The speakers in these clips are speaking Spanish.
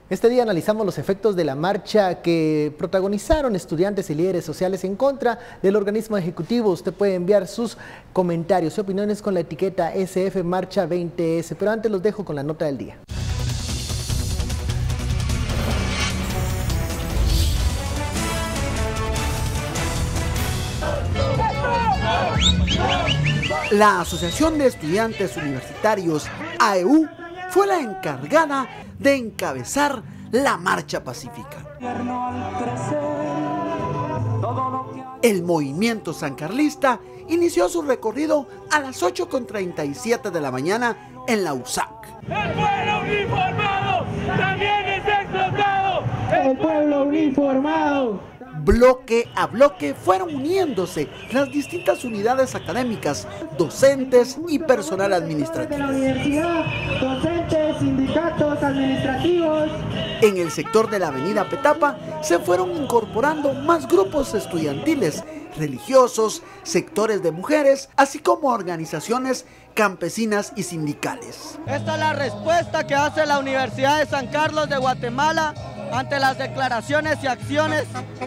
Este día analizamos los efectos de la marcha que protagonizaron estudiantes y líderes sociales en contra del organismo ejecutivo. Usted puede enviar sus comentarios y opiniones con la etiqueta SF Marcha 20S, pero antes los dejo con la nota del día. La Asociación de Estudiantes Universitarios, AEU, fue la encargada de encabezar la marcha pacífica. El movimiento sancarlista inició su recorrido a las 8:37 de la mañana en la USAC. ¡El pueblo uniformado también es explotado! ¡El pueblo uniformado! Bloque a bloque fueron uniéndose las distintas unidades académicas, docentes y personal administrativo. De la universidad, docentes, sindicatos administrativos. En el sector de la avenida Petapa se fueron incorporando más grupos estudiantiles, religiosos, sectores de mujeres, así como organizaciones campesinas y sindicales. Esta es la respuesta que hace la Universidad de San Carlos de Guatemala ante las declaraciones y acciones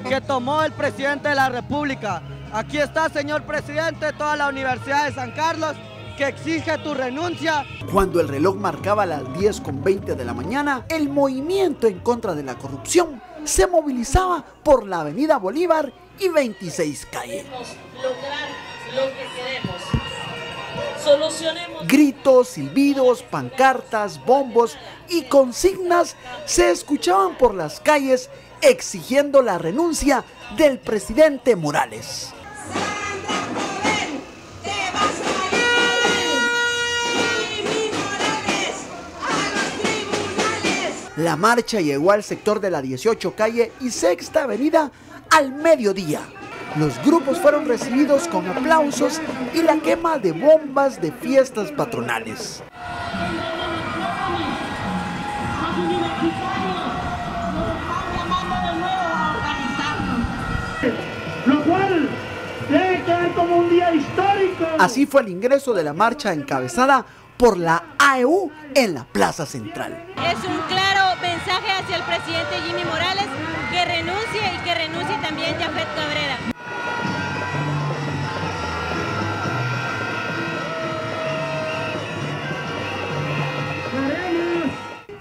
que tomó el presidente de la República. Aquí está, señor presidente, toda la Universidad de San Carlos que exige tu renuncia. Cuando el reloj marcaba las 10:20 de la mañana, el movimiento en contra de la corrupción se movilizaba por la avenida Bolívar y 26 Calle. Lograr lo que queremos. Solucionemos. Gritos, silbidos, pancartas, bombos y consignas se escuchaban por las calles exigiendo la renuncia del presidente Morales. La marcha llegó al sector de la 18 Calle y Sexta Avenida al mediodía. Los grupos fueron recibidos con aplausos y la quema de bombas de fiestas patronales. Lo cual debe quedar como un día histórico. Así fue el ingreso de la marcha encabezada por la AEU en la Plaza Central. Es un claro mensaje hacia el presidente Jimmy Morales que renuncie y que renuncie también Jafet Cabrera.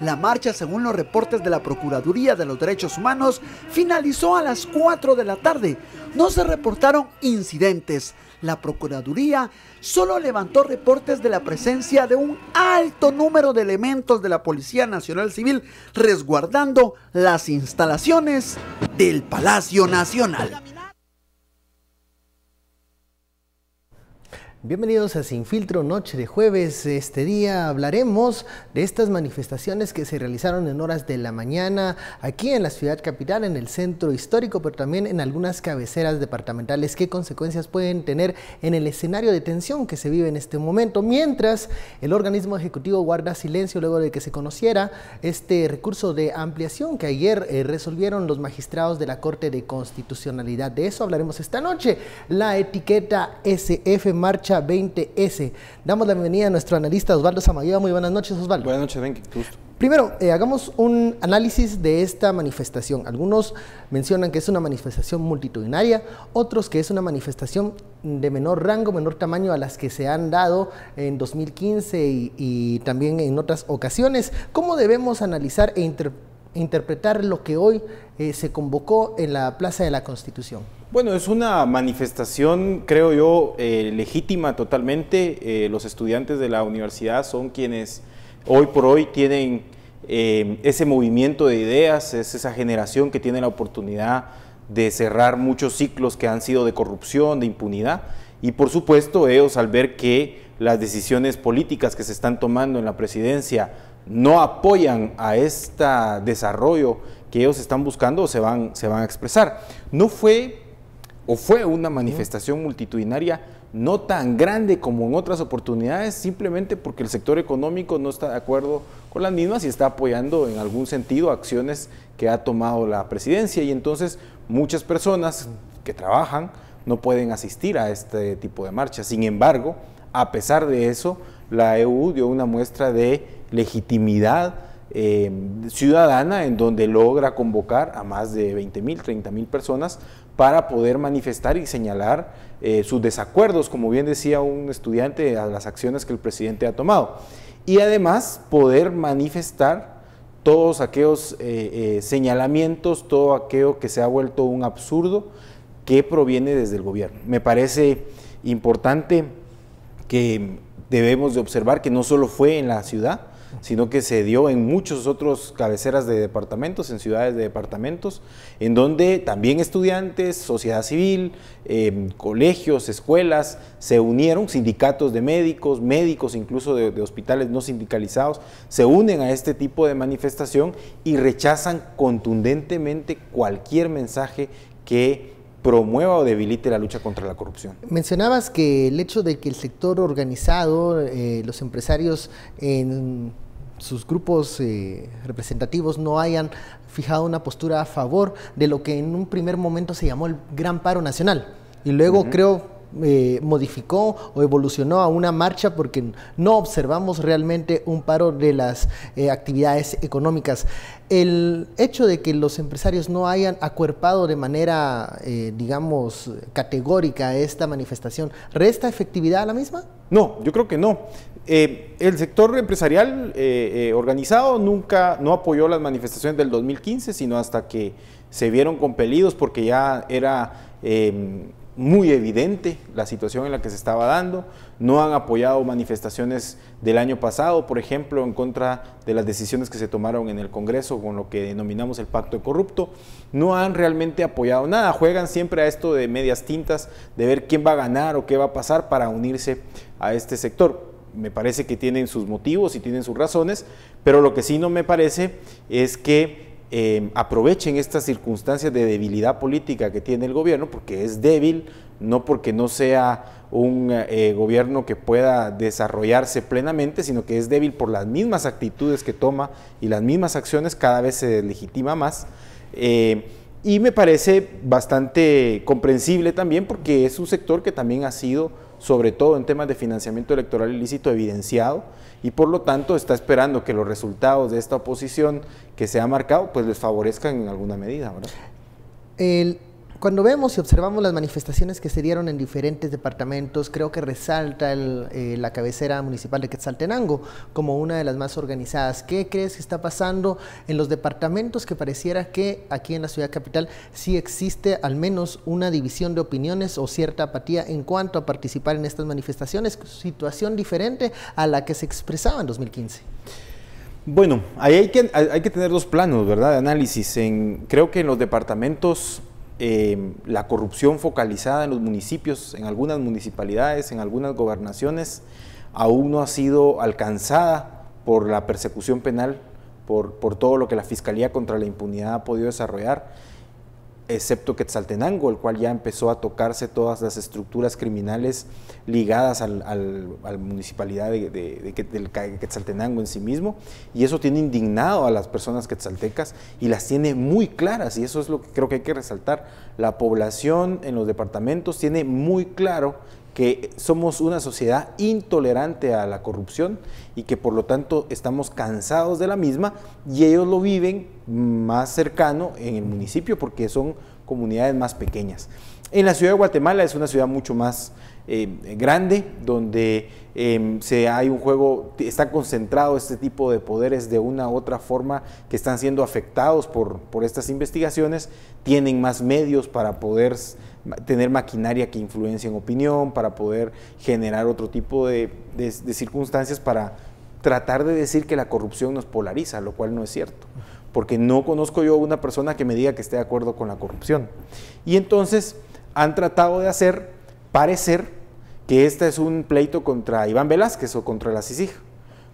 La marcha, según los reportes de la Procuraduría de los Derechos Humanos, finalizó a las 4 de la tarde. No se reportaron incidentes. La Procuraduría solo levantó reportes de la presencia de un alto número de elementos de la Policía Nacional Civil resguardando las instalaciones del Palacio Nacional. Bienvenidos a Sin Filtro, noche de jueves. Este día hablaremos de estas manifestaciones que se realizaron en horas de la mañana aquí en la ciudad capital, en el centro histórico, pero también en algunas cabeceras departamentales. ¿Qué consecuencias pueden tener en el escenario de tensión que se vive en este momento? Mientras el organismo ejecutivo guarda silencio luego de que se conociera este recurso de ampliación que ayer resolvieron los magistrados de la Corte de Constitucionalidad. De eso hablaremos esta noche. La etiqueta SF Marcha 20S. Damos la bienvenida a nuestro analista Osvaldo Samayoa. Muy buenas noches, Osvaldo. Buenas noches, Benki. Gusto. Primero, hagamos un análisis de esta manifestación. Algunos mencionan que es una manifestación multitudinaria, otros que es una manifestación de menor rango, menor tamaño a las que se han dado en 2015 y también en otras ocasiones. ¿Cómo debemos analizar e interpretar lo que hoy se convocó en la Plaza de la Constitución? Bueno, es una manifestación, creo yo, legítima totalmente. Los estudiantes de la universidad son quienes hoy por hoy tienen ese movimiento de ideas, es esa generación que tiene la oportunidad de cerrar muchos ciclos que han sido de corrupción, de impunidad, y por supuesto ellos, al ver que las decisiones políticas que se están tomando en la presidencia no apoyan a este desarrollo que ellos están buscando, se van a expresar. No fue o fue una manifestación multitudinaria no tan grande como en otras oportunidades, simplemente porque el sector económico no está de acuerdo con las mismas y está apoyando en algún sentido acciones que ha tomado la presidencia, y entonces muchas personas que trabajan no pueden asistir a este tipo de marchas. Sin embargo, a pesar de eso, la AEU dio una muestra de legitimidad ciudadana en donde logra convocar a más de 20.000, 30.000 personas para poder manifestar y señalar sus desacuerdos, como bien decía un estudiante, a las acciones que el presidente ha tomado. Y además poder manifestar todos aquellos señalamientos, todo aquello que se ha vuelto un absurdo que proviene desde el gobierno. Me parece importante que debemos de observar que no solo fue en la ciudad, sino que se dio en muchos otros cabeceras de departamentos, en ciudades de departamentos, en donde también estudiantes, sociedad civil, colegios, escuelas, se unieron, sindicatos de médicos, médicos incluso de hospitales no sindicalizados, se unen a este tipo de manifestación y rechazan contundentemente cualquier mensaje que promueva o debilite la lucha contra la corrupción. Mencionabas que el hecho de que el sector organizado, los empresarios en sus grupos representativos no hayan fijado una postura a favor de lo que en un primer momento se llamó el Gran Paro Nacional y luego creo modificó o evolucionó a una marcha porque no observamos realmente un paro de las actividades económicas. El hecho de que los empresarios no hayan acuerpado de manera, digamos, categórica esta manifestación, ¿resta efectividad a la misma? No, yo creo que no. El sector empresarial organizado nunca no apoyó las manifestaciones del 2015, sino hasta que se vieron compelidos porque ya era muy evidente la situación en la que se estaba dando. No han apoyado manifestaciones del año pasado, por ejemplo, en contra de las decisiones que se tomaron en el Congreso con lo que denominamos el Pacto Corrupto. No han realmente apoyado nada, juegan siempre a esto de medias tintas, de ver quién va a ganar o qué va a pasar para unirse a este sector. Me parece que tienen sus motivos y tienen sus razones, pero lo que sí no me parece es que aprovechen estas circunstancias de debilidad política que tiene el gobierno, porque es débil, no porque no sea un gobierno que pueda desarrollarse plenamente, sino que es débil por las mismas actitudes que toma y las mismas acciones, cada vez se deslegitima más. Y me parece bastante comprensible también porque es un sector que también ha sido, sobre todo en temas de financiamiento electoral ilícito, evidenciado y por lo tanto está esperando que los resultados de esta oposición que se ha marcado pues les favorezcan en alguna medida, ¿verdad? Cuando vemos y observamos las manifestaciones que se dieron en diferentes departamentos, creo que resalta la cabecera municipal de Quetzaltenango como una de las más organizadas. ¿Qué crees que está pasando en los departamentos que pareciera que aquí en la ciudad capital sí existe al menos una división de opiniones o cierta apatía en cuanto a participar en estas manifestaciones? Situación diferente a la que se expresaba en 2015. Bueno, ahí hay que tener dos planos, ¿verdad?, de análisis. Creo que en los departamentos la corrupción focalizada en los municipios, en algunas municipalidades, en algunas gobernaciones, aún no ha sido alcanzada por la persecución penal, por todo lo que la Fiscalía contra la Impunidad ha podido desarrollar, excepto Quetzaltenango, el cual ya empezó a tocarse todas las estructuras criminales ligadas a la municipalidad de Quetzaltenango en sí mismo, y eso tiene indignado a las personas quetzaltecas y las tiene muy claras, y eso es lo que creo que hay que resaltar. La población en los departamentos tiene muy claro que somos una sociedad intolerante a la corrupción y que por lo tanto estamos cansados de la misma, y ellos lo viven más cercano en el municipio porque son comunidades más pequeñas. En la ciudad de Guatemala es una ciudad mucho más grande, donde hay un juego, está concentrado este tipo de poderes de una u otra forma que están siendo afectados por estas investigaciones, tienen más medios para poder tener maquinaria que influencia en opinión, para poder generar otro tipo de circunstancias para tratar de decir que la corrupción nos polariza, lo cual no es cierto, porque no conozco yo una persona que me diga que esté de acuerdo con la corrupción. Y entonces han tratado de hacer parecer que este es un pleito contra Iván Velázquez o contra la CICIG,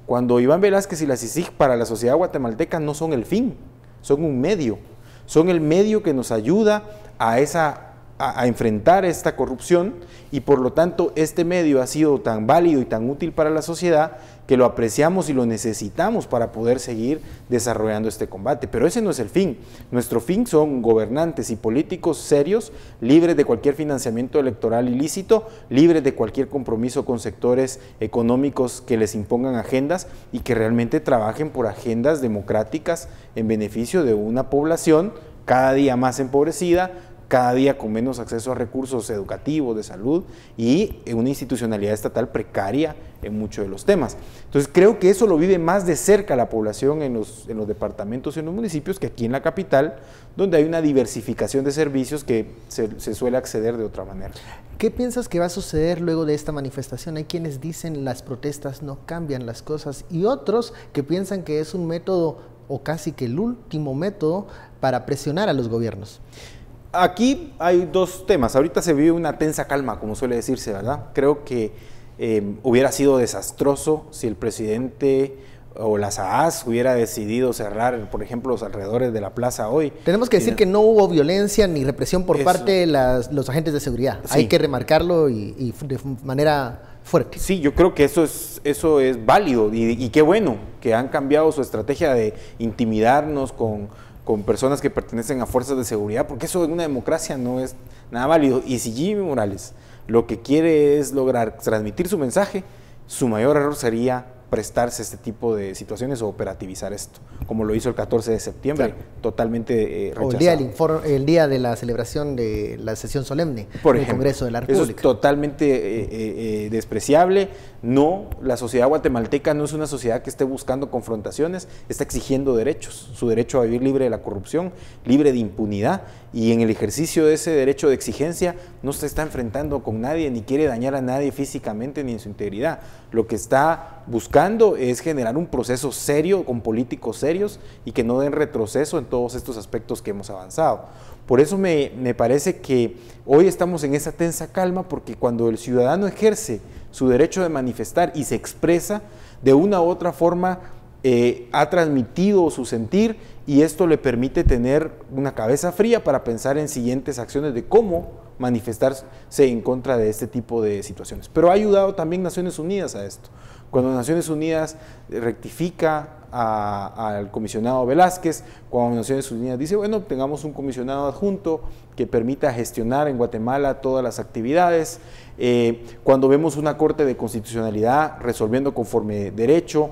cuando Iván Velázquez y la CICIG para la sociedad guatemalteca no son el fin, son un medio, son el medio que nos ayuda a enfrentar esta corrupción, y por lo tanto este medio ha sido tan válido y tan útil para la sociedad que lo apreciamos y lo necesitamos para poder seguir desarrollando este combate. Pero ese no es el fin. Nuestro fin son gobernantes y políticos serios, libres de cualquier financiamiento electoral ilícito, libres de cualquier compromiso con sectores económicos que les impongan agendas y que realmente trabajen por agendas democráticas en beneficio de una población cada día más empobrecida, cada día con menos acceso a recursos educativos, de salud y una institucionalidad estatal precaria en muchos de los temas. Entonces creo que eso lo vive más de cerca la población en los departamentos y en los municipios que aquí en la capital, donde hay una diversificación de servicios que se suele acceder de otra manera. ¿Qué piensas que va a suceder luego de esta manifestación? Hay quienes dicen las protestas no cambian las cosas y otros que piensan que es un método o casi que el último método para presionar a los gobiernos. Aquí hay dos temas. Ahorita se vive una tensa calma, como suele decirse, ¿verdad? Creo que hubiera sido desastroso si el presidente o la SAAS hubiera decidido cerrar, por ejemplo, los alrededores de la plaza hoy. Tenemos que decir que no hubo violencia ni represión por parte de los agentes de seguridad. Sí. Hay que remarcarlo y de manera fuerte. Sí, yo creo que eso es válido y qué bueno que han cambiado su estrategia de intimidarnos con personas que pertenecen a fuerzas de seguridad, porque eso en una democracia no es nada válido. Y si Jimmy Morales lo que quiere es lograr transmitir su mensaje, su mayor error sería prestarse a este tipo de situaciones o operativizar esto, como lo hizo el 14 de septiembre, claro, totalmente rechazado. O el día de la celebración de la sesión solemne del Congreso de la República. Eso es totalmente despreciable. No, la sociedad guatemalteca no es una sociedad que esté buscando confrontaciones, está exigiendo derechos, su derecho a vivir libre de la corrupción, libre de impunidad, y en el ejercicio de ese derecho de exigencia no se está enfrentando con nadie, ni quiere dañar a nadie físicamente ni en su integridad. Lo que está buscando es generar un proceso serio, con políticos serios, y que no den retroceso en todos estos aspectos que hemos avanzado. Por eso me parece que hoy estamos en esa tensa calma, porque cuando el ciudadano ejerce su derecho de manifestar y se expresa, de una u otra forma ha transmitido su sentir, y esto le permite tener una cabeza fría para pensar en siguientes acciones de cómo manifestarse en contra de este tipo de situaciones. Pero ha ayudado también Naciones Unidas a esto. Cuando Naciones Unidas rectifica al comisionado Velázquez, cuando Naciones Unidas dice, bueno, tengamos un comisionado adjunto que permita gestionar en Guatemala todas las actividades, cuando vemos una Corte de Constitucionalidad resolviendo conforme derecho,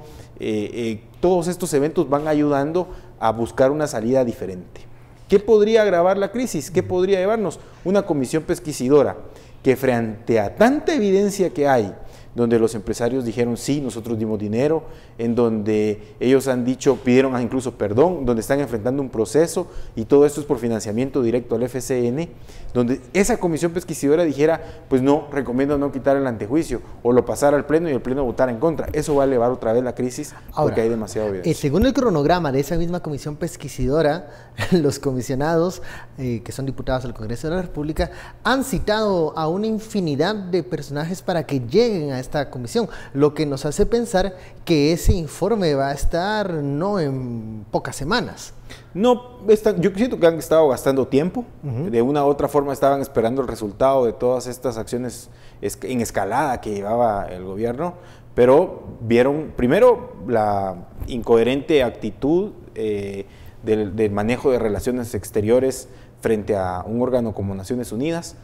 todos estos eventos van ayudando a buscar una salida diferente. ¿Qué podría agravar la crisis? ¿Qué podría llevarnos? Una comisión pesquisidora que, frente a tanta evidencia que hay, donde los empresarios dijeron sí, nosotros dimos dinero, en donde ellos han dicho, pidieron incluso perdón, donde están enfrentando un proceso, y todo esto es por financiamiento directo al FCN, donde esa comisión pesquisidora dijera, pues no, recomiendo no quitar el antejuicio, o lo pasara al pleno y el pleno votara en contra. Eso va a elevar otra vez la crisis. Ahora, porque hay demasiado evidencia. Según el cronograma de esa misma comisión pesquisidora, los comisionados, que son diputados al Congreso de la República, han citado a una infinidad de personajes para que lleguen a esta comisión, lo que nos hace pensar que ese informe va a estar no en pocas semanas. No, yo siento que han estado gastando tiempo, de una u otra forma estaban esperando el resultado de todas estas acciones en escalada que llevaba el gobierno, pero vieron primero la incoherente actitud del manejo de relaciones exteriores frente a un órgano como Naciones Unidas.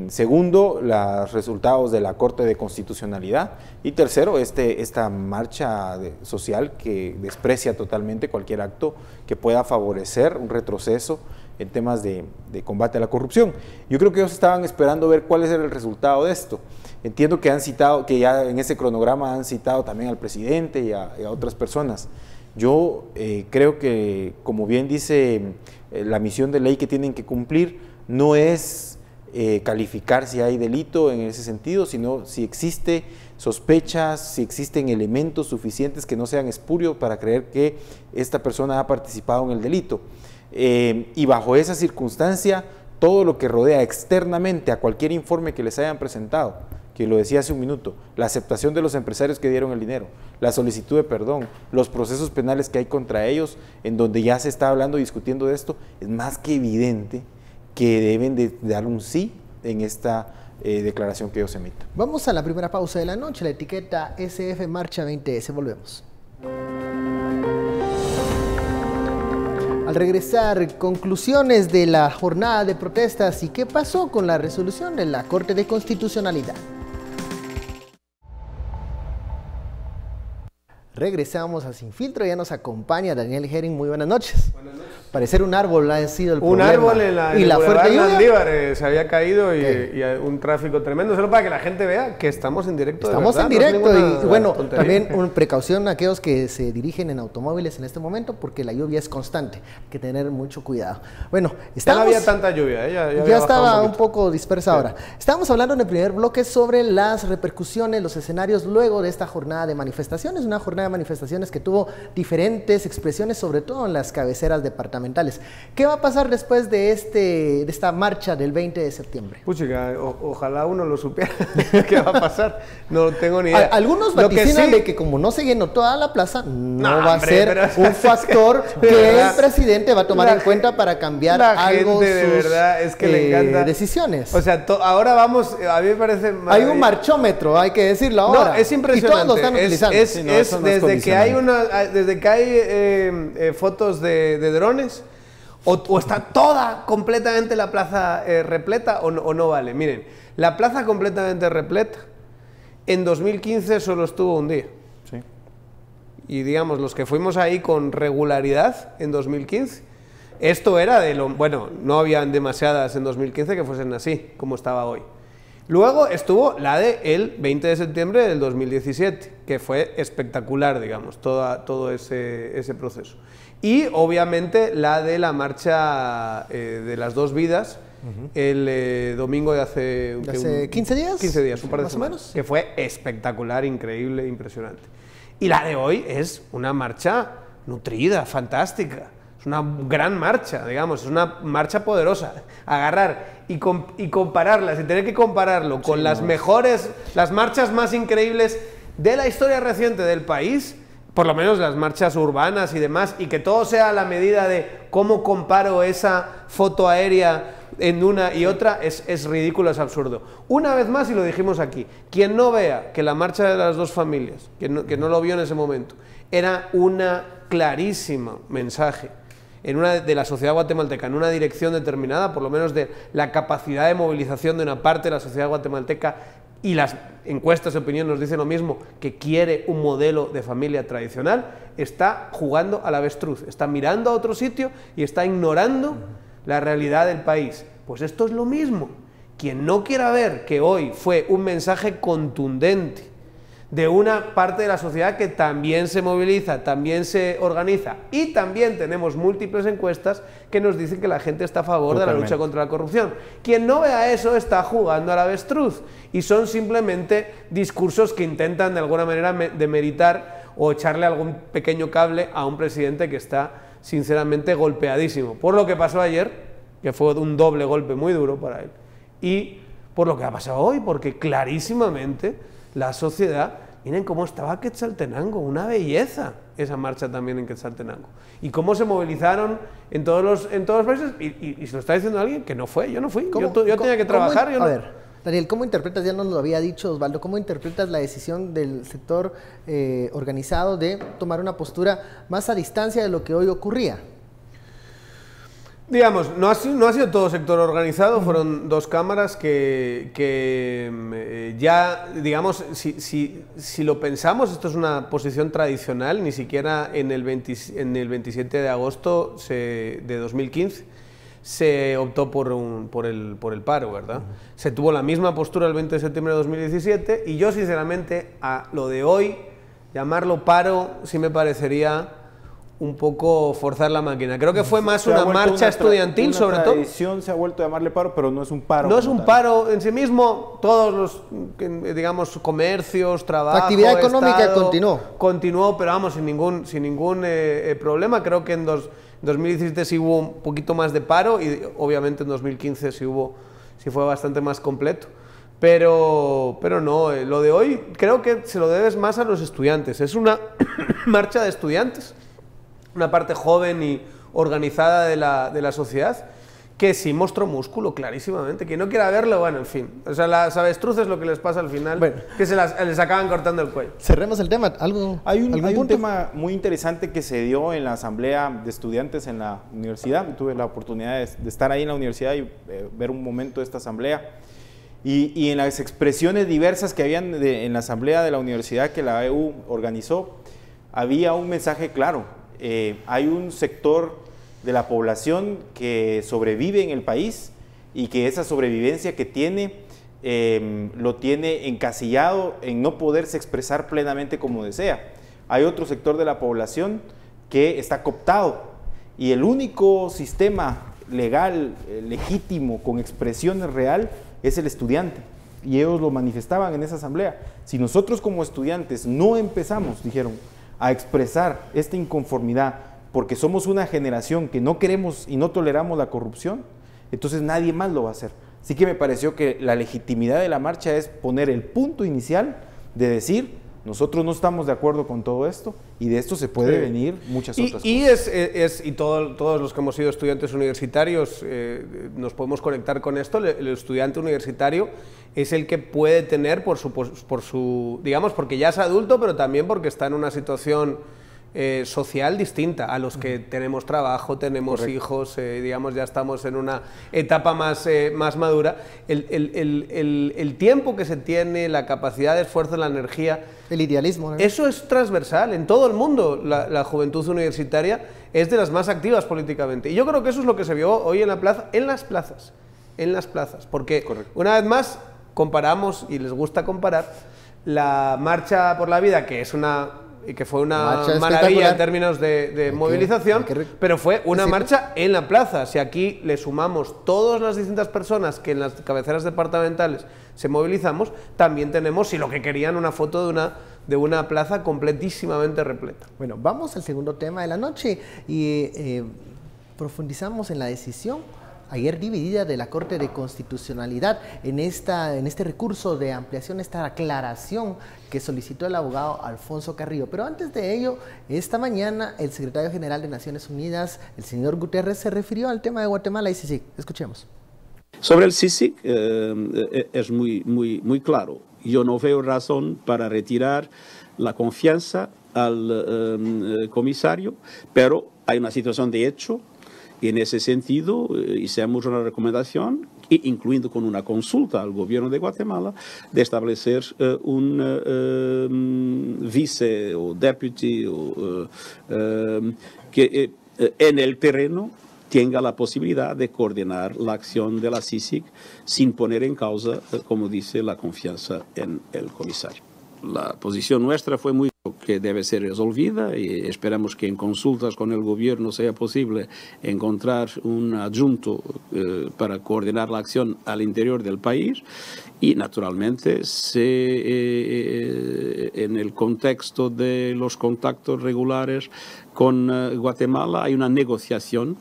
Segundo, los resultados de la Corte de Constitucionalidad, y tercero, esta marcha social que desprecia totalmente cualquier acto que pueda favorecer un retroceso en temas de combate a la corrupción. Yo creo que ellos estaban esperando ver cuál es el resultado de esto. Entiendo que han citado, que ya en ese cronograma han citado también al presidente y a otras personas. Yo creo que, como bien dice la misión de ley que tienen que cumplir, no es calificar si hay delito en ese sentido, sino si existe sospechas, si existen elementos suficientes que no sean espurios para creer que esta persona ha participado en el delito. Y bajo esa circunstancia, todo lo que rodea externamente a cualquier informe que les hayan presentado, que lo decía hace un minuto, la aceptación de los empresarios que dieron el dinero, la solicitud de perdón, los procesos penales que hay contra ellos, en donde ya se está hablando y discutiendo de esto, es más que evidente que deben de dar un sí en esta declaración que ellos emitan. Vamos a la primera pausa de la noche, la etiqueta SF Marcha 20S, volvemos. Al regresar, conclusiones de la jornada de protestas y qué pasó con la resolución de la Corte de Constitucionalidad. Regresamos a Sin Filtro, ya nos acompaña Daniel Herring, muy buenas noches. Buenas noches. Parecer un árbol ha sido el problema. Un árbol en la fuerte lluvia. Landívar se había caído y un tráfico tremendo, solo para que la gente vea que estamos en directo. Estamos en directo y bueno, también una precaución a aquellos que se dirigen en automóviles en este momento porque la lluvia es constante, hay que tener mucho cuidado. Bueno, ya no había tanta lluvia, ya estaba un poco dispersa ahora. Estábamos hablando en el primer bloque sobre las repercusiones, los escenarios luego de esta jornada de manifestaciones, una jornada de manifestaciones que tuvo diferentes expresiones, sobre todo en las cabeceras departamentales. ¿Qué va a pasar después de esta marcha del 20 de septiembre? Puchica, ojalá uno lo supiera qué va a pasar, no tengo ni idea. Algunos vaticinan de que como no se llenó toda la plaza, no va a ser un factor que el presidente va a tomar en cuenta para cambiar algo de verdad es que le encanta decisiones. O sea, ahora vamos, a mí me parece... Hay un marchómetro, hay que decirlo ahora. No, es impresionante. Y todos lo están utilizando. Desde que hay fotos de drones, o está toda completamente la plaza repleta o no vale. Miren, la plaza completamente repleta en 2015 solo estuvo un día. Sí. Y digamos, los que fuimos ahí con regularidad en 2015, esto era bueno, no habían demasiadas en 2015 que fuesen así, como estaba hoy. Luego estuvo la del 20 de septiembre del 2017, que fue espectacular, digamos, todo ese proceso. Y obviamente la de la marcha de las dos vidas, el domingo de hace 15 días. 15 días, un par de semanas, que fue espectacular, increíble, impresionante. Y la de hoy es una marcha nutrida, fantástica. Es una gran marcha, digamos, es una marcha poderosa. Agarrar y compararlas, y tener que compararlo con las mejores, las marchas más increíbles de la historia reciente del país, por lo menos las marchas urbanas y demás, y que todo sea a la medida de cómo comparo esa foto aérea en una y otra, es ridículo, es absurdo. Una vez más, y lo dijimos aquí, quien no vea que la marcha de las dos familias, que no lo vio en ese momento, era una clarísima mensaje de la sociedad guatemalteca en una dirección determinada, por lo menos de la capacidad de movilización de una parte de la sociedad guatemalteca, y las encuestas de opinión nos dicen lo mismo, que quiere un modelo de familia tradicional, está jugando al avestruz, está mirando a otro sitio y está ignorando la realidad del país. Pues esto es lo mismo. Quien no quiera ver que hoy fue un mensaje contundente de una parte de la sociedad que también se moviliza, también se organiza, y también tenemos múltiples encuestas que nos dicen que la gente está a favor de la lucha contra la corrupción. Quien no vea eso está jugando al avestruz, y son simplemente discursos que intentan de alguna manera demeritar o echarle algún pequeño cable a un presidente que está sinceramente golpeadísimo por lo que pasó ayer, que fue un doble golpe muy duro para él, y por lo que ha pasado hoy, porque clarísimamente la sociedad, miren cómo estaba Quetzaltenango, una belleza esa marcha también en Quetzaltenango, y cómo se movilizaron en todos los países, y se lo está diciendo alguien que no fue, yo no fui, yo tenía que trabajar. A ver, Daniel, ¿cómo interpretas, ya nos lo había dicho Osvaldo, cómo interpretas la decisión del sector organizado de tomar una postura más a distancia de lo que hoy ocurría? Digamos, no ha sido todo sector organizado, fueron dos cámaras que ya, digamos, si lo pensamos, esto es una posición tradicional, ni siquiera en el 27 de agosto de 2015 se optó por el paro, ¿verdad? Se tuvo la misma postura el 20 de septiembre de 2017, y yo sinceramente a lo de hoy, llamarlo paro, sí me parecería un poco forzar la máquina. Creo que fue más una marcha estudiantil, sobre todo. La tradición se ha vuelto a llamarle paro, pero no es un paro. No es un paro en sí mismo. Todos los, digamos, comercios, trabajo, la actividad económica Estado, continuó, pero vamos, sin ningún problema. Creo que en 2017 sí hubo un poquito más de paro, y obviamente en 2015 sí fue bastante más completo. Pero no, lo de hoy creo que se lo debes más a los estudiantes. Es una marcha de estudiantes, una parte joven y organizada de la sociedad, que sí mostró músculo, clarísimamente. Quien no quiera verlo, bueno, en fin. O sea, las avestruces lo que les pasa al final, bueno, que les acaban cortando el cuello. Cerremos el tema. Hay un tema muy interesante que se dio en la asamblea de estudiantes en la universidad. Tuve la oportunidad de estar ahí en la universidad y ver un momento de esta asamblea. Y en las expresiones diversas que habían en la asamblea de la universidad que la EU organizó, había un mensaje claro. Hay un sector de la población que sobrevive en el país y que esa sobrevivencia que tiene lo tiene encasillado en no poderse expresar plenamente como desea. Hay otro sector de la población que está cooptado y el único sistema legal, legítimo, con expresión real es el estudiante, y ellos lo manifestaban en esa asamblea. Si nosotros como estudiantes no empezamos, dijeron, a expresar esta inconformidad porque somos una generación que no queremos y no toleramos la corrupción, entonces nadie más lo va a hacer. Así que me pareció que la legitimidad de la marcha es poner el punto inicial de decir, nosotros no estamos de acuerdo con todo esto, y de esto se puede venir muchas otras cosas. Y todos los que hemos sido estudiantes universitarios nos podemos conectar con esto. El estudiante universitario es el que puede tener por su, digamos, porque ya es adulto, pero también porque está en una situación social distinta a los que tenemos trabajo, tenemos hijos, digamos, ya estamos en una etapa más madura. El tiempo que se tiene, la capacidad de esfuerzo, la energía, el idealismo, ¿no? Eso es transversal en todo el mundo. La juventud universitaria es de las más activas políticamente, y yo creo que eso es lo que se vio hoy en la plaza, en las plazas, porque una vez más comparamos, y les gusta comparar, la Marcha por la Vida, que fue una maravilla en términos de movilización, pero fue una marcha en la plaza. Si aquí le sumamos todas las distintas personas que en las cabeceras departamentales se movilizamos, también tenemos, si lo que querían, una foto de una plaza completísimamente repleta. Bueno, vamos al segundo tema de la noche y profundizamos en la decisión ayer dividida de la Corte de Constitucionalidad en este recurso de ampliación, esta aclaración que solicitó el abogado Alfonso Carrillo. Pero antes de ello, esta mañana el secretario general de Naciones Unidas, el señor Guterres, se refirió al tema de Guatemala y CICIG. Escuchemos. Sobre el CICIG es muy claro. Yo no veo razón para retirar la confianza al comisario, pero hay una situación de hecho. Y en ese sentido hicimos una recomendación, incluyendo con una consulta al gobierno de Guatemala, de establecer un vice o deputy que en el terreno tenga la posibilidad de coordinar la acción de la CICIG sin poner en causa, como dice, la confianza en el comisario. La posición nuestra fue muy que debe ser resolvida y esperamos que en consultas con el gobierno sea posible encontrar un adjunto para coordinar la acción al interior del país y naturalmente en el contexto de los contactos regulares con Guatemala hay una negociación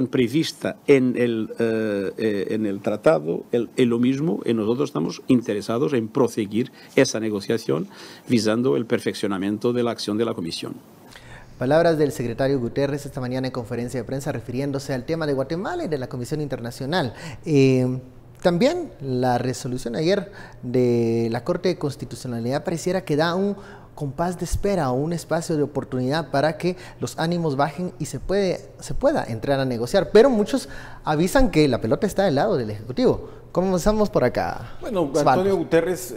prevista en el tratado, es lo mismo, y nosotros estamos interesados en proseguir esa negociación visando el perfeccionamiento de la acción de la Comisión. Palabras del secretario Guterres esta mañana en conferencia de prensa refiriéndose al tema de Guatemala y de la Comisión Internacional. También la resolución ayer de la Corte de Constitucionalidad pareciera que da un compás de espera o un espacio de oportunidad para que los ánimos bajen y se pueda entrar a negociar. Pero muchos avisan que la pelota está del lado del Ejecutivo. Comenzamos por acá. Bueno, Antonio Guterres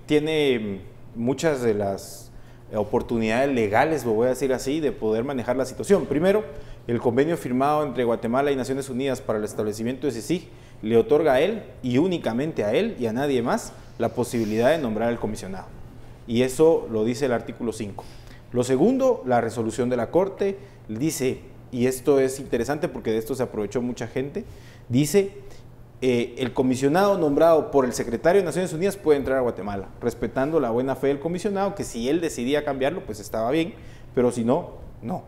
tiene muchas de las oportunidades legales, lo voy a decir así, de poder manejar la situación. Primero, el convenio firmado entre Guatemala y Naciones Unidas para el establecimiento de CICIG le otorga a él, y únicamente a él y a nadie más, la posibilidad de nombrar al comisionado. Y eso lo dice el artículo 5. Lo segundo, la resolución de la Corte dice, y esto es interesante porque de esto se aprovechó mucha gente, dice, el comisionado nombrado por el secretario de Naciones Unidas puede entrar a Guatemala, respetando la buena fe del comisionado, que si él decidía cambiarlo, pues estaba bien, pero si no, no.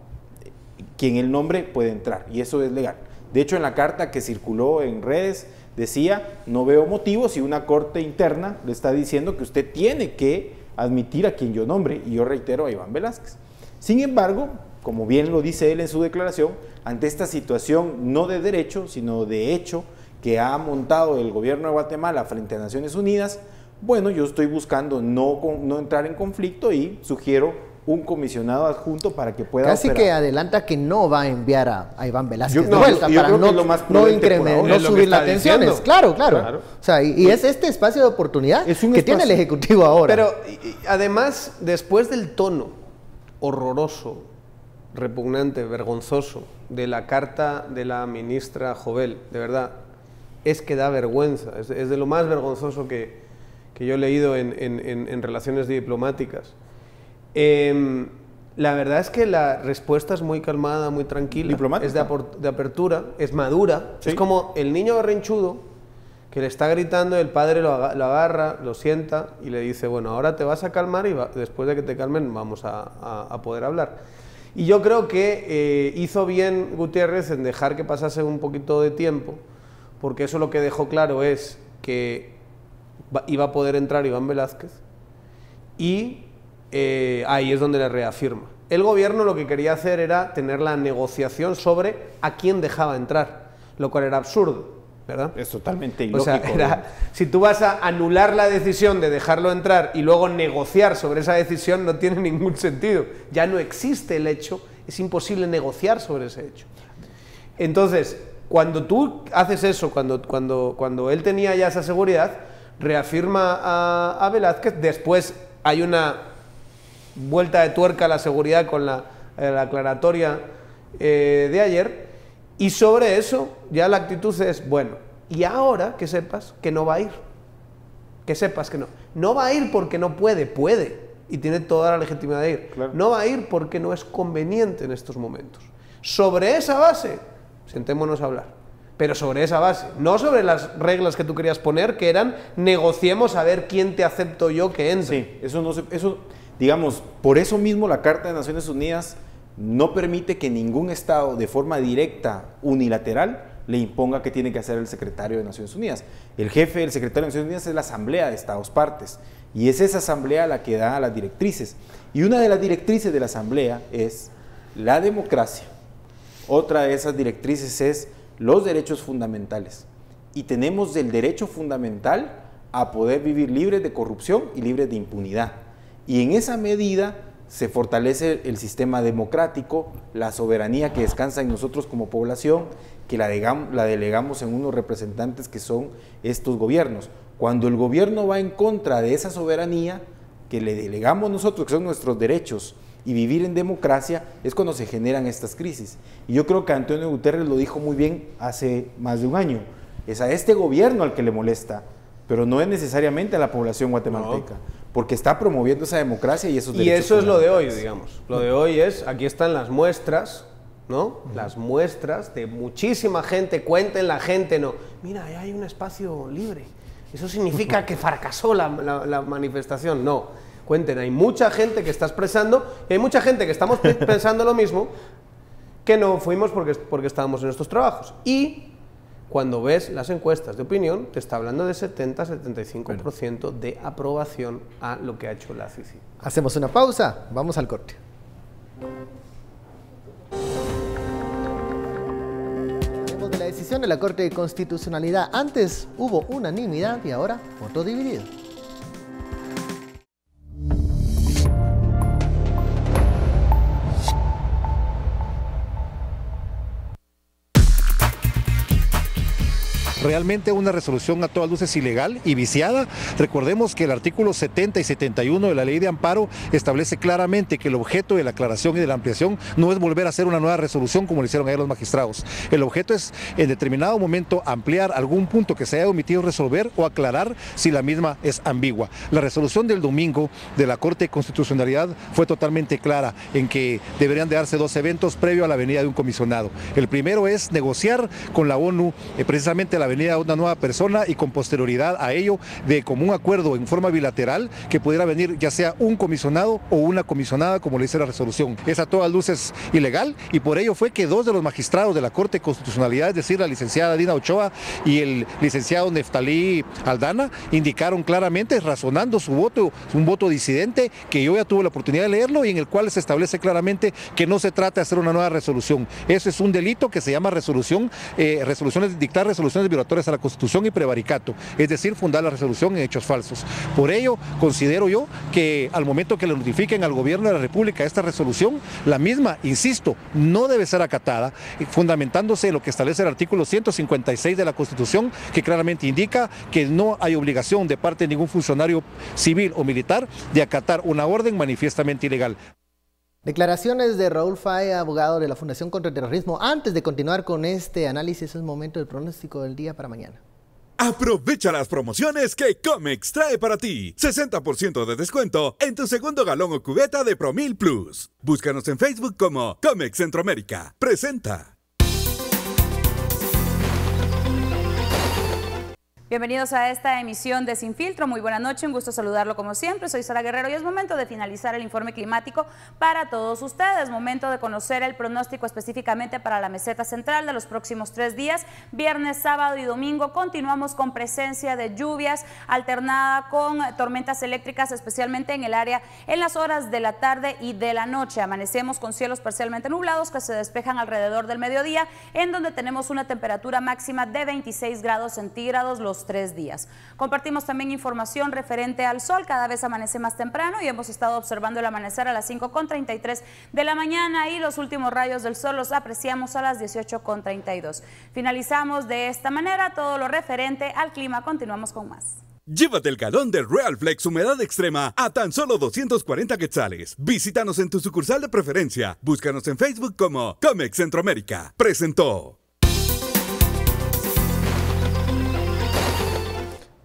Quien él nombre puede entrar, y eso es legal. De hecho, en la carta que circuló en redes, decía, no veo motivos si una corte interna le está diciendo que usted tiene que admitir a quien yo nombre, y yo reitero a Iván Velázquez. Sin embargo, como bien lo dice él en su declaración, ante esta situación no de derecho, sino de hecho que ha montado el gobierno de Guatemala frente a Naciones Unidas, bueno, yo estoy buscando no entrar en conflicto y sugiero un comisionado adjunto para que pueda casi operar. que adelanta que no va a enviar a Iván Velázquez de vuelta para no subir las tensiones. Claro. O sea, y es este espacio de oportunidad que tiene el Ejecutivo ahora. Pero además, después del tono horroroso, repugnante, vergonzoso de la carta de la ministra Jovel, de verdad, es que da vergüenza, es de lo más vergonzoso que yo he leído en relaciones diplomáticas. La verdad es que la respuesta es muy calmada, muy tranquila, es de apertura, es madura, sí. Es como el niño berrinchudo que le está gritando, el padre lo agarra, lo sienta y le dice, bueno, ahora te vas a calmar y después de que te calmen vamos a poder hablar. Y yo creo que hizo bien Gutiérrez en dejar que pasase un poquito de tiempo, porque eso lo que dejó claro es que iba a poder entrar Iván Velázquez y ahí es donde le reafirma. El gobierno lo que quería hacer era tener la negociación sobre a quién dejaba entrar, lo cual era absurdo, ¿verdad? Es totalmente ilógico. O sea, si tú vas a anular la decisión de dejarlo entrar y luego negociar sobre esa decisión, no tiene ningún sentido. Ya no existe el hecho, es imposible negociar sobre ese hecho. Entonces, cuando tú haces eso, cuando él tenía ya esa seguridad, reafirma a Velázquez, después hay una vuelta de tuerca a la seguridad con la aclaratoria de ayer, y sobre eso ya la actitud es, bueno, y ahora que sepas que no va a ir, que sepas que no va a ir porque no puede, y tiene toda la legitimidad de ir, claro. No va a ir porque no es conveniente en estos momentos. Sobre esa base, sentémonos a hablar, pero sobre esa base, no sobre las reglas que tú querías poner, que eran negociemos a ver quién te acepto yo que entre. Sí, digamos, por eso mismo la Carta de Naciones Unidas no permite que ningún Estado de forma directa, unilateral, le imponga qué tiene que hacer el secretario de Naciones Unidas. El jefe del secretario de Naciones Unidas es la Asamblea de Estados Partes, y es esa Asamblea la que da las directrices. Y una de las directrices de la Asamblea es la democracia. Otra de esas directrices es los derechos fundamentales. Y tenemos el derecho fundamental a poder vivir libres de corrupción y libres de impunidad. Y en esa medida se fortalece el sistema democrático, la soberanía que descansa en nosotros como población, que la delegamos en unos representantes que son estos gobiernos. Cuando el gobierno va en contra de esa soberanía que le delegamos nosotros, que son nuestros derechos, y vivir en democracia, es cuando se generan estas crisis. Y yo creo que Antonio Guterres lo dijo muy bien hace más de un año. Es a este gobierno al que le molesta, pero no es necesariamente a la población guatemalteca, porque está promoviendo esa democracia y esos derechos. Y eso es lo de hoy, digamos. Lo de hoy es, aquí están las muestras, ¿no? Las muestras de muchísima gente, cuenten la gente, no. Mira, ahí hay un espacio libre. Eso significa que fracasó la manifestación. No. Cuenten, hay mucha gente que está expresando, y hay mucha gente que estamos pensando lo mismo, que no fuimos porque estábamos en estos trabajos. Y cuando ves las encuestas de opinión, te está hablando de 70-75% de aprobación a lo que ha hecho la CICIG. Hacemos una pausa, vamos al corte. Hablemos de la decisión de la Corte de Constitucionalidad. Antes hubo unanimidad y ahora voto dividido. Realmente una resolución a todas luces ilegal y viciada. Recordemos que el artículo 70 y 71 de la Ley de Amparo establece claramente que el objeto de la aclaración y de la ampliación no es volver a hacer una nueva resolución como lo hicieron ayer los magistrados. El objeto es en determinado momento ampliar algún punto que se haya omitido resolver o aclarar si la misma es ambigua. La resolución del domingo de la Corte de Constitucionalidad fue totalmente clara en que deberían de darse dos eventos previo a la venida de un comisionado. El primero es negociar con la ONU precisamente la venida de una nueva persona y con posterioridad a ello de común acuerdo en forma bilateral que pudiera venir ya sea un comisionado o una comisionada, como le dice la resolución. Es a todas luces ilegal y por ello fue que dos de los magistrados de la Corte de Constitucionalidad, es decir, la licenciada Dina Ochoa y el licenciado Neftalí Aldana, indicaron claramente, razonando su voto, un voto disidente, que yo ya tuve la oportunidad de leerlo y en el cual se establece claramente que no se trata de hacer una nueva resolución. Eso es un delito que se llama dictar resoluciones violatorias a la Constitución y prevaricato, es decir, fundar la resolución en hechos falsos. Por ello, considero yo que al momento que le notifiquen al gobierno de la República esta resolución, la misma, insisto, no debe ser acatada, fundamentándose en lo que establece el artículo 156 de la Constitución, que claramente indica que no hay obligación de parte de ningún funcionario civil o militar de acatar una orden manifiestamente ilegal. Declaraciones de Raúl Falla, abogado de la Fundación contra el Terrorismo. Antes de continuar con este análisis, es momento del pronóstico del día para mañana. Aprovecha las promociones que Comex trae para ti. 60% de descuento en tu segundo galón o cubeta de Promil Plus. Búscanos en Facebook como Comex Centroamérica. Presenta. Bienvenidos a esta emisión de Sin Filtro. Muy buena noche, un gusto saludarlo como siempre. Soy Sara Guerrero y es momento de finalizar el informe climático para todos ustedes. Momento de conocer el pronóstico específicamente para la meseta central de los próximos 3 días. Viernes, sábado y domingo continuamos con presencia de lluvias alternada con tormentas eléctricas, especialmente en el área en las horas de la tarde y de la noche. Amanecemos con cielos parcialmente nublados que se despejan alrededor del mediodía, en donde tenemos una temperatura máxima de 26 grados centígrados los 3 días. Compartimos también información referente al sol. Cada vez amanece más temprano y hemos estado observando el amanecer a las 5:33 de la mañana y los últimos rayos del sol los apreciamos a las 18:32. Finalizamos de esta manera todo lo referente al clima. Continuamos con más. Llévate el galón de Real Flex Humedad Extrema a tan solo 240 quetzales. Visítanos en tu sucursal de preferencia. Búscanos en Facebook como Comex Centroamérica. Presentó.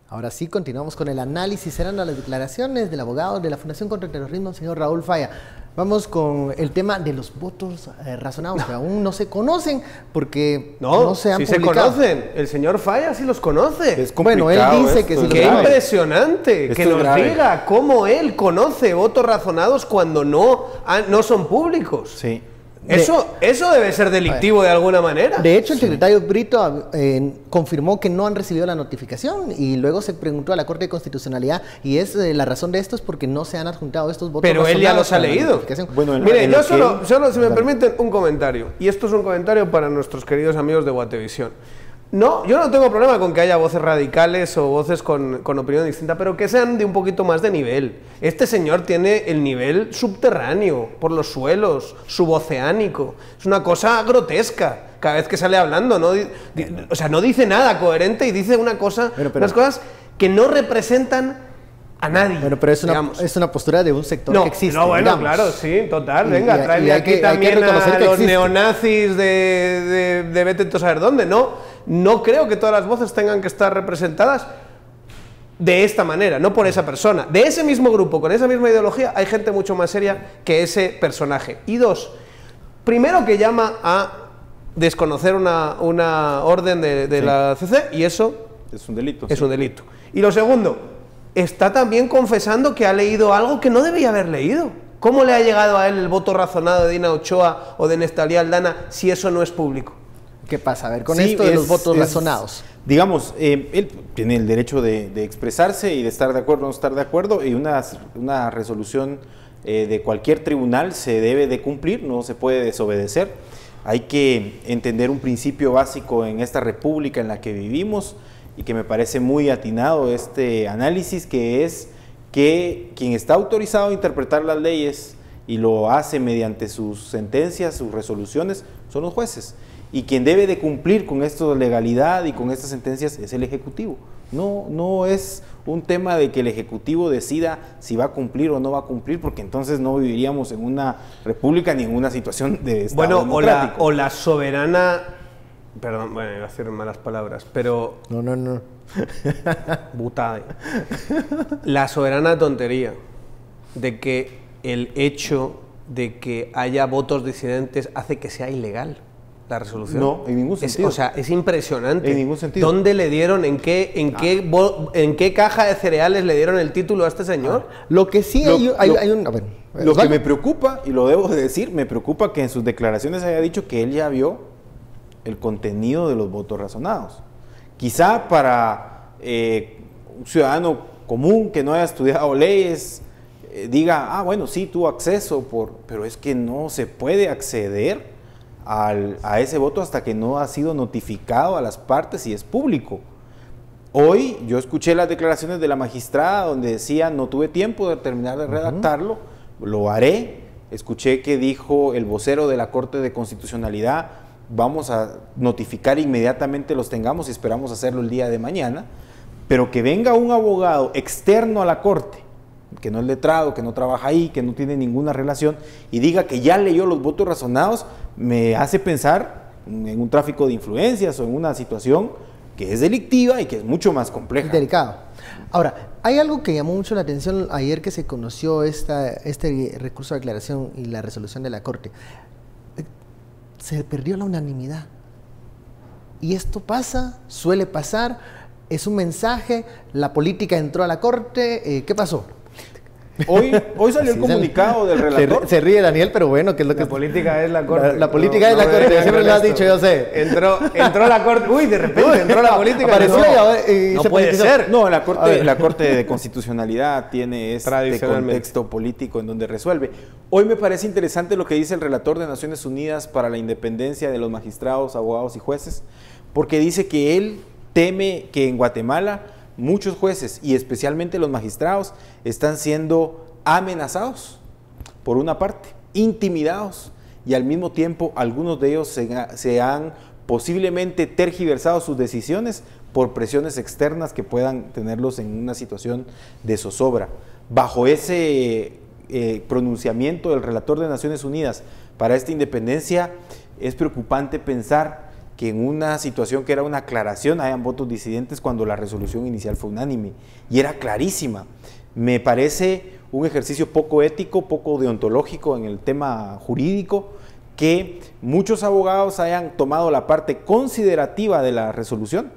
Ahora sí, continuamos con el análisis. Serán las declaraciones del abogado de la Fundación contra el Terrorismo, el señor Raúl Falla. Vamos con el tema de los votos razonados, que aún no se conocen porque no se han publicado. Se conocen. El señor Falla sí los conoce. Es bueno, él dice que sí los conoce. Qué impresionante que nos diga cómo él conoce votos razonados cuando no son públicos. Sí. Eso debe ser delictivo de alguna manera. De hecho, el secretario Brito confirmó que no han recibido la notificación y luego se preguntó a la Corte de Constitucionalidad y es la razón de esto es porque no se han adjuntado estos votos. Pero él ya los ha leído. Bueno, mire, yo solo si me permiten un comentario, y esto es un comentario para nuestros queridos amigos de Guatevisión. No, yo no tengo problema con que haya voces radicales o voces con opinión distinta, pero que sean de un poquito más de nivel. Este señor tiene el nivel subterráneo, por los suelos, suboceánico. Es una cosa grotesca. Cada vez que sale hablando, no dice nada coherente y dice una cosa, unas cosas que no representan a nadie. Bueno, pero es una postura de un sector que existe. No, bueno, claro, sí, total. Venga, tráeme aquí también a los neonazis de vete a saber dónde. No creo que todas las voces tengan que estar representadas de esta manera, no por esa persona. De ese mismo grupo, con esa misma ideología, hay gente mucho más seria que ese personaje. Y dos, primero que llama a desconocer una orden de la CC, y eso es un delito. Es un delito. Y lo segundo, está también confesando que ha leído algo que no debía haber leído. ¿Cómo le ha llegado a él el voto razonado de Dina Ochoa o de Neftalí Aldana si eso no es público? ¿Qué pasa? A ver, con esto de los votos razonados. Digamos, él tiene el derecho de expresarse y de estar de acuerdo o no estar de acuerdo, y una resolución de cualquier tribunal se debe de cumplir, no se puede desobedecer. Hay que entender un principio básico en esta república en la que vivimos y que me parece muy atinado este análisis, que es que quien está autorizado a interpretar las leyes y lo hace mediante sus sentencias, sus resoluciones, son los jueces. Y quien debe de cumplir con esto de legalidad y con estas sentencias es el Ejecutivo. No es un tema de que el Ejecutivo decida si va a cumplir o no va a cumplir, porque entonces no viviríamos en una república ni en una situación de Estado democrático. O la soberana... Perdón, bueno, iba a decir malas palabras, pero... No. Butade. La soberana tontería de que el hecho de que haya votos disidentes hace que sea ilegal. la resolución? No, en ningún sentido. O sea, es impresionante. En ningún sentido. ¿Dónde le dieron, en qué caja de cereales le dieron el título a este señor? Lo que sí hay un... Lo que me preocupa, y lo debo de decir, me preocupa que en sus declaraciones haya dicho que él ya vio el contenido de los votos razonados. Quizá para un ciudadano común que no haya estudiado leyes, diga, bueno, sí, tuvo acceso, pero es que no se puede acceder a ese voto hasta que no ha sido notificado a las partes y es público. Hoy yo escuché las declaraciones de la magistrada donde decía, no tuve tiempo de terminar de redactarlo, lo haré. Escuché que dijo el vocero de la Corte de Constitucionalidad, vamos a notificar inmediatamente los tengamos y esperamos hacerlo el día de mañana, pero que venga un abogado externo a la Corte, que no es letrado, que no trabaja ahí, que no tiene ninguna relación, y diga que ya leyó los votos razonados, me hace pensar en un tráfico de influencias o en una situación que es delictiva y que es mucho más compleja. Delicado. Ahora, hay algo que llamó mucho la atención ayer que se conoció este recurso de aclaración y la resolución de la Corte. Se perdió la unanimidad. Y esto pasa, suele pasar, es un mensaje, la política entró a la Corte, ¿qué pasó? Hoy salió el comunicado del relator. Se ríe Daniel, pero bueno, que es lo que... La política es la Corte. La política es la Corte, siempre lo has dicho, yo sé. Entró la Corte, uy, de repente entró la política. Apareció no puede ser. No, la Corte de Constitucionalidad tiene este contexto político en donde resuelve. Hoy me parece interesante lo que dice el relator de Naciones Unidas para la independencia de los magistrados, abogados y jueces, porque dice que él teme que en Guatemala muchos jueces y especialmente los magistrados están siendo amenazados, por una parte, intimidados, y al mismo tiempo algunos de ellos se han posiblemente tergiversado sus decisiones por presiones externas que puedan tenerlos en una situación de zozobra. Bajo ese pronunciamiento del relator de Naciones Unidas para esta independencia, es preocupante pensar que en una situación que era una aclaración hayan votos disidentes cuando la resolución inicial fue unánime y era clarísima. Me parece un ejercicio poco ético, poco deontológico en el tema jurídico, que muchos abogados hayan tomado la parte considerativa de la resolución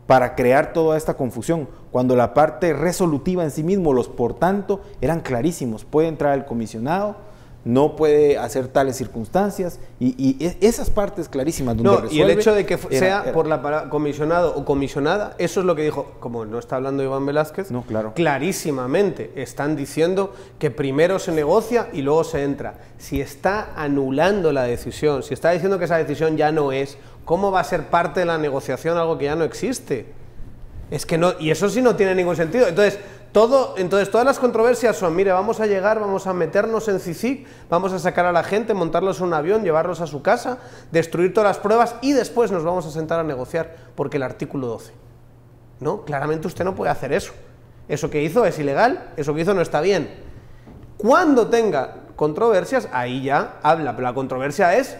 para crear toda esta confusión, cuando la parte resolutiva en sí mismo, los por tanto, eran clarísimos. Puede entrar el comisionado, no puede hacer tales circunstancias, y esas partes clarísimas donde resuelve, y el hecho de que sea por la comisionado o comisionada, eso es lo que dijo, como no está hablando Iván Velázquez, no, claro, clarísimamente están diciendo que primero se negocia y luego se entra. Si está anulando la decisión, si está diciendo que esa decisión ya no es, ¿cómo va a ser parte de la negociación algo que ya no existe? Es que no, y eso sí no tiene ningún sentido. Entonces todas las controversias son, mire, vamos a llegar, vamos a meternos en CICIG, vamos a sacar a la gente, montarlos en un avión, llevarlos a su casa, destruir todas las pruebas y después nos vamos a sentar a negociar porque el artículo 12. No, claramente usted no puede hacer eso. Eso que hizo es ilegal, eso que hizo no está bien. Cuando tenga controversias, ahí ya habla, pero la controversia es,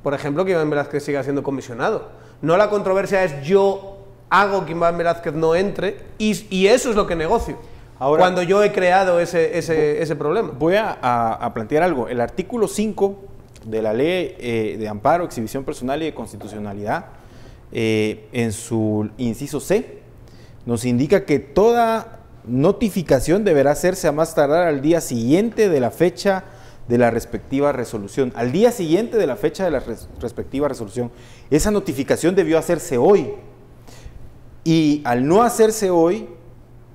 por ejemplo, que Iván Velázquez siga siendo comisionado. No, la controversia es yo hago que Iván Velázquez no entre y eso es lo que negocio. Ahora, cuando yo he creado ese problema. Voy a plantear algo. El artículo 5 de la Ley de Amparo, Exhibición Personal y de Constitucionalidad, en su inciso C, nos indica que toda notificación deberá hacerse a más tardar al día siguiente de la fecha de la respectiva resolución. Al día siguiente de la fecha de la respectiva resolución. Esa notificación debió hacerse hoy. Y al no hacerse hoy,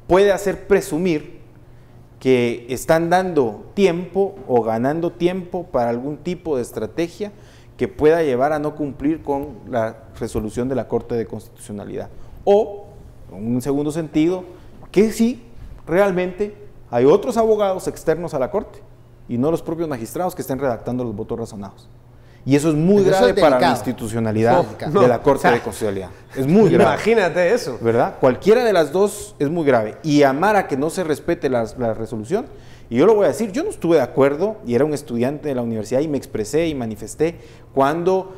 puede hacer presumir que están dando tiempo o ganando tiempo para algún tipo de estrategia que pueda llevar a no cumplir con la resolución de la Corte de Constitucionalidad. O, en un segundo sentido, que sí, realmente hay otros abogados externos a la Corte y no los propios magistrados que estén redactando los votos razonados. Y eso es muy grave para la institucionalidad de la Corte de Constitucionalidad. Es muy grave. Imagínate eso. ¿Verdad? Cualquiera de las dos es muy grave. Y amar a que no se respete la resolución. Y yo lo voy a decir, yo no estuve de acuerdo, y era un estudiante de la universidad, y me expresé y manifesté cuando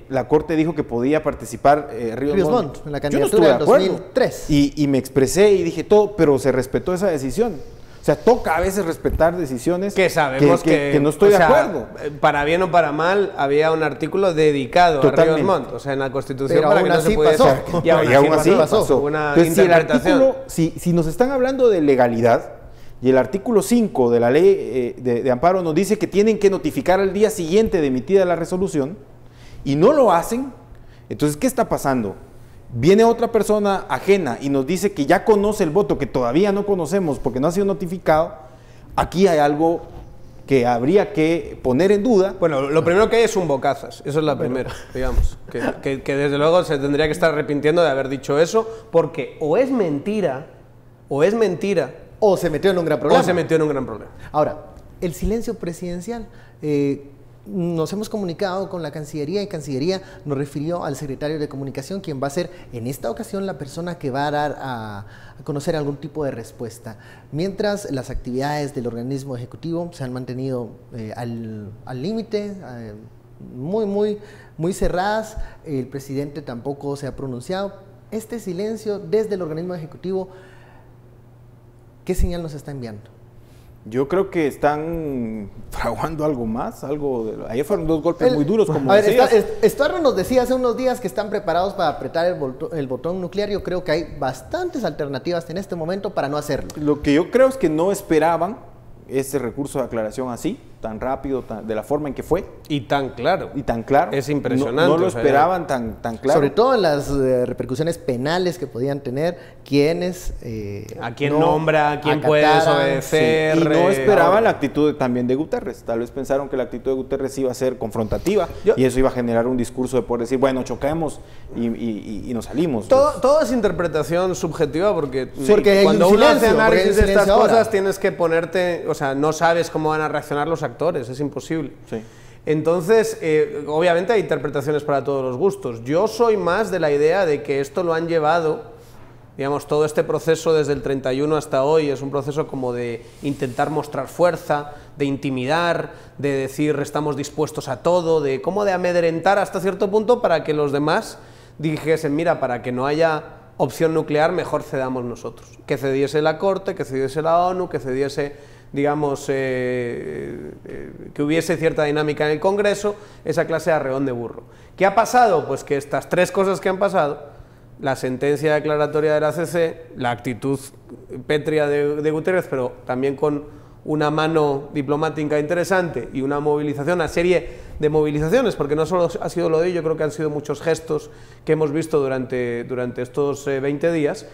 la Corte dijo que podía participar Ríos Montt en la candidatura del 2003. Y me expresé y dije todo, pero se respetó esa decisión. O sea, toca a veces respetar decisiones que sabemos que no estoy de acuerdo. Para bien o para mal, había un artículo dedicado a Ríos Montt, o sea, en la Constitución, pero para que no se pudiese... Y aún así pasó. Una Entonces, interpretación. si nos están hablando de legalidad, y el artículo 5 de la ley de amparo nos dice que tienen que notificar al día siguiente de emitida la resolución, y no lo hacen, entonces, ¿qué está pasando? Viene otra persona ajena y nos dice que ya conoce el voto, que todavía no conocemos porque no ha sido notificado. Aquí hay algo que habría que poner en duda. Bueno, lo primero que hay es un bocazas, eso es la primera, digamos, que desde luego se tendría que estar arrepintiendo de haber dicho eso, porque o es mentira, o se metió en un gran problema. Ahora, el silencio presidencial, nos hemos comunicado con la Cancillería y Cancillería nos refirió al secretario de Comunicación, quien va a ser en esta ocasión la persona que va a dar a conocer algún tipo de respuesta. Mientras las actividades del organismo ejecutivo se han mantenido al límite, muy cerradas, el presidente tampoco se ha pronunciado. Este silencio desde el organismo ejecutivo, ¿qué señal nos está enviando? Yo creo que están fraguando algo más, ayer fueron 2 golpes muy duros, como decías. Estuardo nos decía hace unos días que están preparados para apretar el botón nuclear. Yo creo que hay bastantes alternativas en este momento para no hacerlo. Lo que yo creo es que no esperaban ese recurso de aclaración así, tan rápido, de la forma en que fue. Y tan claro. Es impresionante. No lo esperaban tan claro. Sobre todo en las repercusiones penales que podían tener quienes... a quién nombra, a quién puede desobedecer. Sí. Y no esperaban la actitud también de Guterres. Tal vez pensaron que la actitud de Guterres iba a ser confrontativa y eso iba a generar un discurso de poder decir, bueno, chocamos y nos salimos. Todo es interpretación subjetiva porque cuando uno hace análisis de estas cosas tienes que ponerte... O sea, no sabes cómo van a reaccionar los actores, es imposible. Sí. Entonces, obviamente hay interpretaciones para todos los gustos. Yo soy más de la idea de que esto lo han llevado, digamos, todo este proceso desde el 31 hasta hoy, es un proceso como de intentar mostrar fuerza, de intimidar, de decir estamos dispuestos a todo, de como de amedrentar hasta cierto punto para que los demás dijesen, mira, para que no haya opción nuclear, mejor cedamos nosotros. Que cediese la Corte, que cediese la ONU, que cediese... digamos, que hubiese cierta dinámica en el Congreso, esa clase de arreón de burro. ¿Qué ha pasado? Pues que estas 3 cosas que han pasado, la sentencia declaratoria de la CC, la actitud pétrea de Guterres, pero también con una mano diplomática interesante y una movilización, una serie de movilizaciones, porque no solo ha sido lo de ello, yo creo que han sido muchos gestos que hemos visto durante estos 20 días,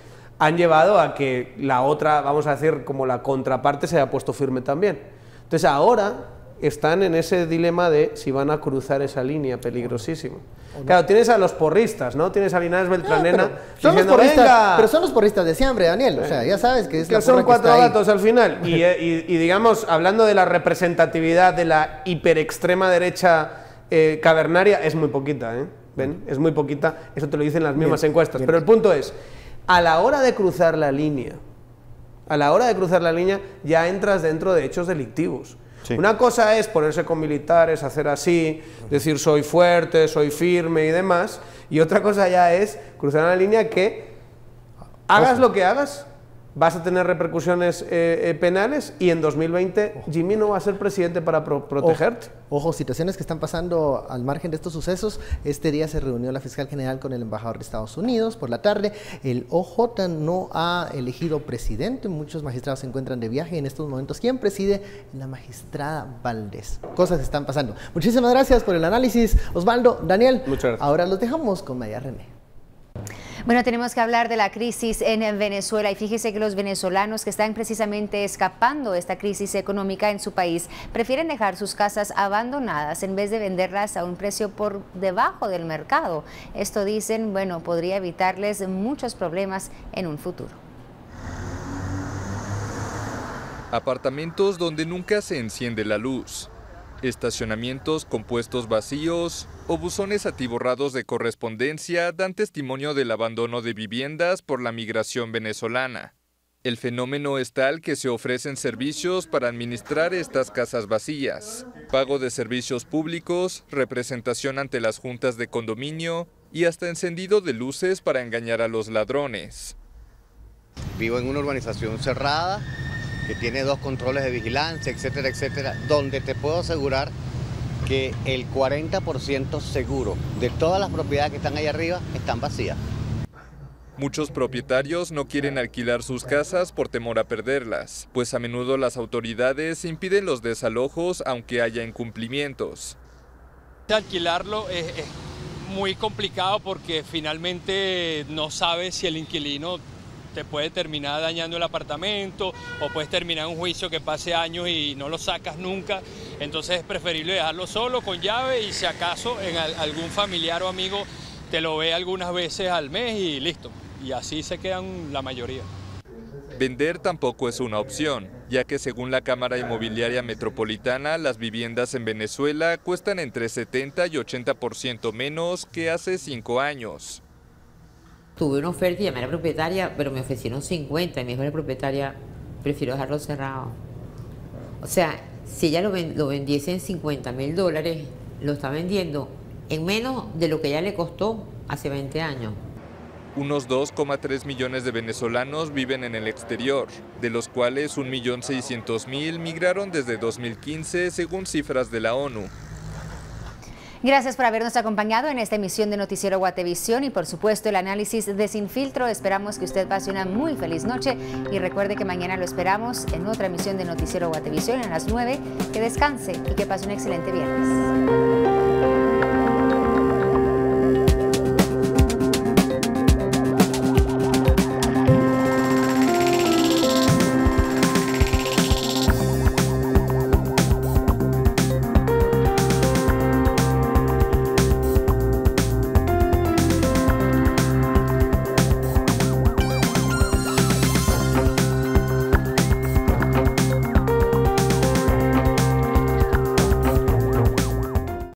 han llevado a que la otra, vamos a decir, como la contraparte se haya puesto firme también. Entonces ahora están en ese dilema de si van a cruzar esa línea peligrosísima. Claro, tienes a los porristas, ¿no? Tienes a Linares Beltranena diciendo, venga... Pero son los porristas de siempre, Daniel, o sea, ya sabes que es la son 4 gatos al final. Y digamos, hablando de la representatividad de la hiperextrema derecha cavernaria, es muy poquita, ¿eh? ¿Ven? Es muy poquita, eso te lo dicen las mismas encuestas. Pero el punto es... A la hora de cruzar la línea, ya entras dentro de hechos delictivos. Sí. Una cosa es ponerse con militares, hacer así, decir soy fuerte, soy firme y demás, y otra cosa ya es cruzar la línea que hagas lo que hagas, vas a tener repercusiones penales y en 2020 Jimmy no va a ser presidente para protegerte. Ojo, situaciones que están pasando al margen de estos sucesos. Este día se reunió la fiscal general con el embajador de Estados Unidos por la tarde. El OJ no ha elegido presidente, muchos magistrados se encuentran de viaje en estos momentos. ¿Quién preside? La magistrada Valdés. Cosas están pasando. Muchísimas gracias por el análisis, Osvaldo, Daniel. Muchas gracias. Ahora los dejamos con María René. Bueno, tenemos que hablar de la crisis en Venezuela y fíjese que los venezolanos que están precisamente escapando de esta crisis económica en su país prefieren dejar sus casas abandonadas en vez de venderlas a un precio por debajo del mercado. Esto dicen, bueno, podría evitarles muchos problemas en un futuro. Apartamentos donde nunca se enciende la luz. Estacionamientos con puestos vacíos o buzones atiborrados de correspondencia dan testimonio del abandono de viviendas por la migración venezolana. El fenómeno es tal que se ofrecen servicios para administrar estas casas vacías, pago de servicios públicos, representación ante las juntas de condominio y hasta encendido de luces para engañar a los ladrones. Vivo en una urbanización cerrada que tiene 2 controles de vigilancia, etcétera, etcétera, donde te puedo asegurar que el 40% seguro de todas las propiedades que están ahí arriba están vacías. Muchos propietarios no quieren alquilar sus casas por temor a perderlas, pues a menudo las autoridades impiden los desalojos aunque haya incumplimientos. Alquilarlo es muy complicado porque finalmente no sabes si el inquilino te puede terminar dañando el apartamento o puedes terminar un juicio que pase años y no lo sacas nunca. Entonces es preferible dejarlo solo con llave y si acaso algún familiar o amigo te lo ve algunas veces al mes y listo. Y así se quedan la mayoría. Vender tampoco es una opción, ya que según la Cámara Inmobiliaria Metropolitana, las viviendas en Venezuela cuestan entre 70 y 80% menos que hace 5 años. Tuve una oferta y llamé a la propietaria, pero me ofrecieron 50 y me dijo la propietaria, prefiero dejarlo cerrado. O sea, si ella lo vendiese en $50.000, lo está vendiendo en menos de lo que ella le costó hace 20 años. Unos 2,3 millones de venezolanos viven en el exterior, de los cuales 1.600.000 migraron desde 2015, según cifras de la ONU. Gracias por habernos acompañado en esta emisión de Noticiero Guatevisión y por supuesto el análisis de Sin Filtro. Esperamos que usted pase una muy feliz noche y recuerde que mañana lo esperamos en otra emisión de Noticiero Guatevisión a las 9. Que descanse y que pase un excelente viernes.